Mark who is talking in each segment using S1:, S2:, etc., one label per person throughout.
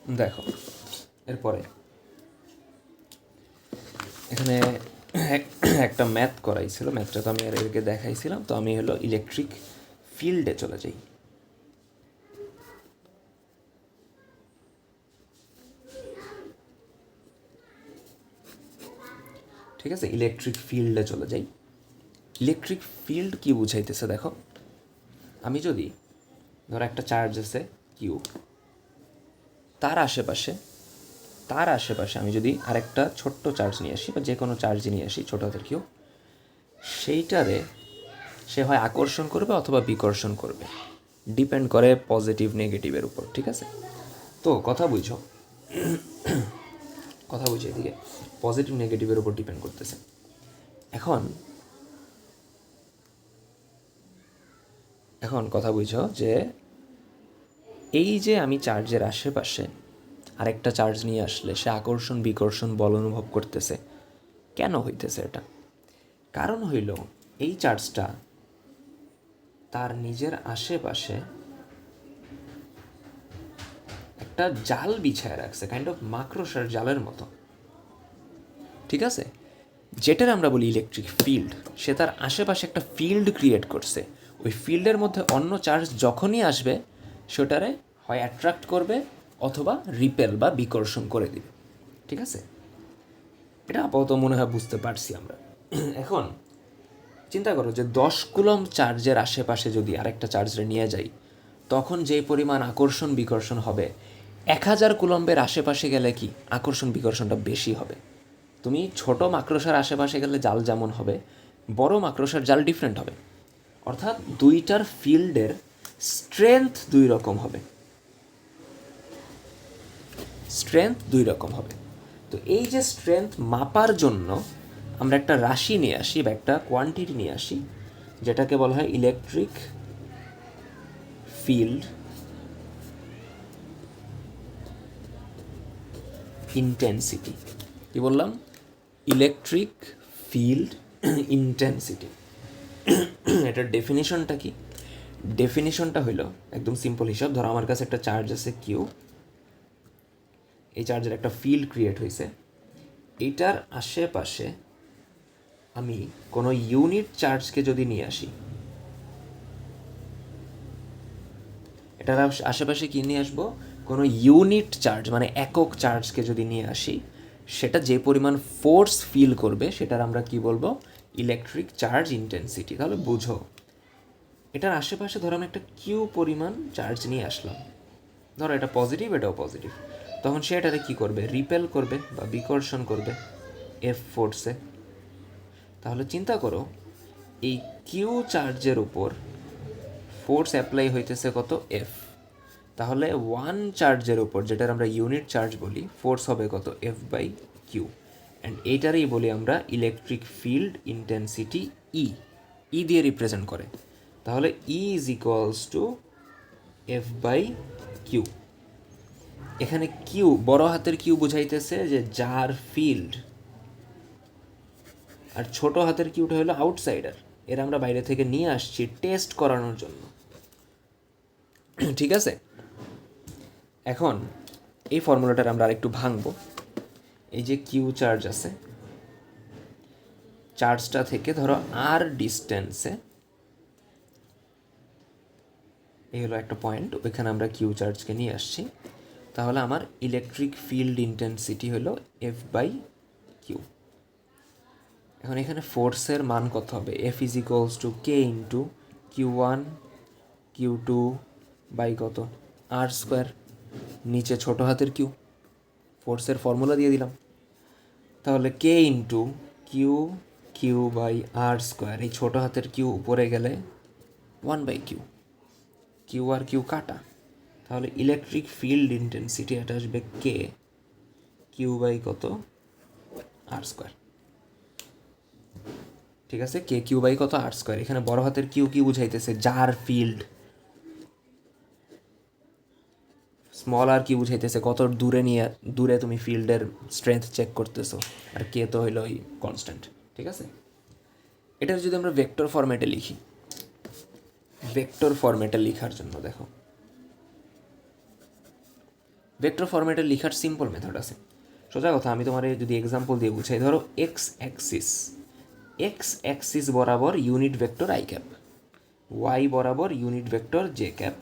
S1: দেখো এরপরে এখানে একটা ম্যাথ করাইছিল, ম্যাথটা তো আমি আর এরকে দেখাইছিলাম। তো আমি হলো ইলেকট্রিক ফিল্ডে চলে যাই। ঠিক আছে, ইলেকট্রিক ফিল্ডে চলে যাই। ইলেকট্রিক ফিল্ড কি বুঝাইতেছে দেখো, আমি যদি ধরো একটা চার্জ আছে কিউ, তার আশেপাশে আমি যদি আরেকটা ছোট্ট চার্জ নিয়ে আসি বা যে কোনো চার্জ নিয়ে আসি ছোটো হাতের কিউ, সেইটারে সে হয় আকর্ষণ করবে অথবা বিকর্ষণ করবে, ডিপেন্ড করে পজিটিভ নেগেটিভের উপর। ঠিক আছে, তো কথা বুঝো এদিকে পজিটিভ নেগেটিভের উপর ডিপেন্ড করতেছে। এখন কথা বুঝো যে এই যে আমি চার্জের আশেপাশে আরেকটা চার্জ নিয়ে আসলে সে আকর্ষণ বিকর্ষণ বল অনুভব করতেছে। কেন হইতেছে এটা? কারণ হইল এই চার্জটা তার নিজের আশেপাশে একটা জাল বিছায় রাখছে, কাইন্ড অফ মাকড়সার জালের মতো। ঠিক আছে, যেটার আমরা বলি ইলেকট্রিক ফিল্ড। সে তার আশেপাশে একটা ফিল্ড ক্রিয়েট করছে। ওই ফিল্ডের মধ্যে অন্য চার্জ যখনই আসবে সেটারে হয় অ্যাট্রাক্ট করবে অথবা রিপেল বা বিকর্ষণ করে দিবে। ঠিক আছে, এটা আপাতত মনে হয় বুঝতে পারছি আমরা। এখন চিন্তা করো যে 10 কুলম্ব চার্জের আশেপাশে যদি আরেকটা চার্জরে নিয়ে যাই, তখন যে পরিমাণ আকর্ষণ বিকর্ষণ হবে, 1000 কুলম্বের আশেপাশে গেলে কি আকর্ষণ বিকর্ষণটা বেশি হবে। তুমি ছোট মাকড়সার আশেপাশে গেলে জাল যেমন হবে, বড় মাকড়সার জাল ডিফারেন্ট হবে। অর্থাৎ দুইটার ফিল্ডের স্ট্রেংথ দুই রকম হবে। তো এই যে স্ট্রেংথ মাপার জন্য আমরা একটা রাশি নিয়ে আসি বা একটা কোয়ান্টিটি নিয়ে আসি, যেটাকে বলা হয় ইলেকট্রিক ফিল্ড ইন্টেন্সিটি। কি বললাম? Electric field intensity. এটার ডেফিনিশনটা কি? ডেফিনিশনটা হইল একদম সিম্পল হিসাব। ধরো আমার কাছে একটা চার্জ আছে কিউ, এই চার্জের একটা ফিল্ড ক্রিয়েট হয়েছে। এইটার আশেপাশে আমি কোনো ইউনিট চার্জকে যদি নিয়ে আসি, এটার আশেপাশে কি নিয়ে আসবো? কোনো ইউনিট চার্জ মানে একক চার্জকে যদি নিয়ে আসি, সেটা যে পরিমাণ ফোর্স ফিল করবে সেটার আমরা কি বলবো? Electric charge intensity. তাহলে বুঝো, এটার আশেপাশে ধরো আমি একটা কিউ পরিমাণ চার্জ নিয়ে আসলাম, ধরো এটা পজিটিভ এটাও পজিটিভ, তখন সে এটারে কী করবে? রিপেল করবে বা বিকর্ষণ করবে এফ ফোর্সে। তাহলে চিন্তা করো, এই কিউ চার্জের উপর ফোর্স অ্যাপ্লাই হইতেছে কত? এফ। তাহলে ওয়ান চার্জের উপর, যেটার আমরা ইউনিট চার্জ বলি, ফোর্স হবে কত? F by Q. অ্যান্ড এইটারই বলি আমরা electric field intensity E. E দিয়ে রিপ্রেজেন্ট করে। তাহলে E is equals to F by Q. এখানে কিউ, বড় হাতের কিউ বুঝাইতেছে যে যার ফিল্ড, আর ছোট হাতের কিউটা হলো আউটসাইডার। এর আমরা বাইরে থেকে নিয়ে আসছি টেস্ট করানোর জন্য। ঠিক আছে, এখন এই ফর্মুলাটার আমরা আরেকটু ভাঙবো। এই যে কিউ চার্জ আছে, চার্জটা থেকে ধরো আর ডিস্টেন্সে, এই হলো একটা পয়েন্ট, ওইখানে আমরা কিউ চার্জকে নিয়ে আসছি। তাহলে আমার ইলেকট্রিক ফিল্ড ইন্টেন্সিটি হলো এফ বাই কিউ। এখন এখানে ফোর্সের মান কত হবে? F is equals to K into Q one Q two by কত? R square. নিচে ছোটো হাতের কিউ, ফোর্সের ফর্মুলা দিয়ে দিলাম। তাহলে K into Q Q by R square. এই ছোটো হাতের কিউ উপরে গেলে 1/কিউ, কিউ আর কিউ কাটা। তাহলে ইলেকট্রিক ফিল্ড ইন্টেন্সিটি এটা আসবে কে কিউ বাই কত? R square. ঠিক আছে, কে কিউ বাই কত? R square. এখানে বড় হাতের কিউ কি বুঝাইতেছে? যার ফিল্ড। স্মল আর কি বুঝাইতেছে? কত দূরে তুমি ফিল্ডের স্ট্রেংথ চেক করতেছো। আর কে তো হইলো ওই কনস্ট্যান্ট। ঠিক আছে, এটার যদি আমরা ভেক্টর ফরম্যাটে লিখি, ভেক্টর ফরম্যাটে লেখার জন্য দেখো, ভেক্টর ফরম্যাটে লেখার সিম্পল মেথড আছে। সোজা কথা, আমি তোমার যদি এক্সাম্পল দিয়ে বুঝাই, ধরো এক্স অ্যাক্সিস বরাবর unit vector i cap, y বরাবর ইউনিট ভেক্টর জে ক্যাপ,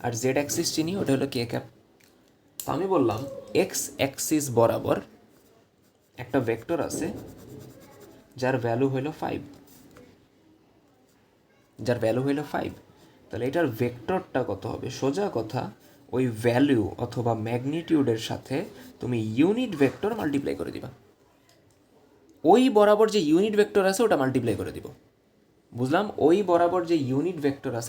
S1: আর জেড অ্যাক্সিস চিনি, ওটা হলো কে ক্যাপ। তো আমি বললাম এক্স অ্যাক্সিস বরাবর একটা ভেক্টর আছে যার ভ্যালু হলো 5, তাহলে এটার ভেক্টরটা কত হবে? সোজা কথা, ওই ভ্যালু অথবা ম্যাগনিটিউডের সাথে তুমি ইউনিট ভেক্টর মাল্টিপ্লাই করে দিবা, ওই বরাবর যে ইউনিট ভেক্টর আছে ওটা মাল্টিপ্লাই করে দিব। বুঝলাম? ওই বরাবর যে ইউনিট ভেক্টর আছে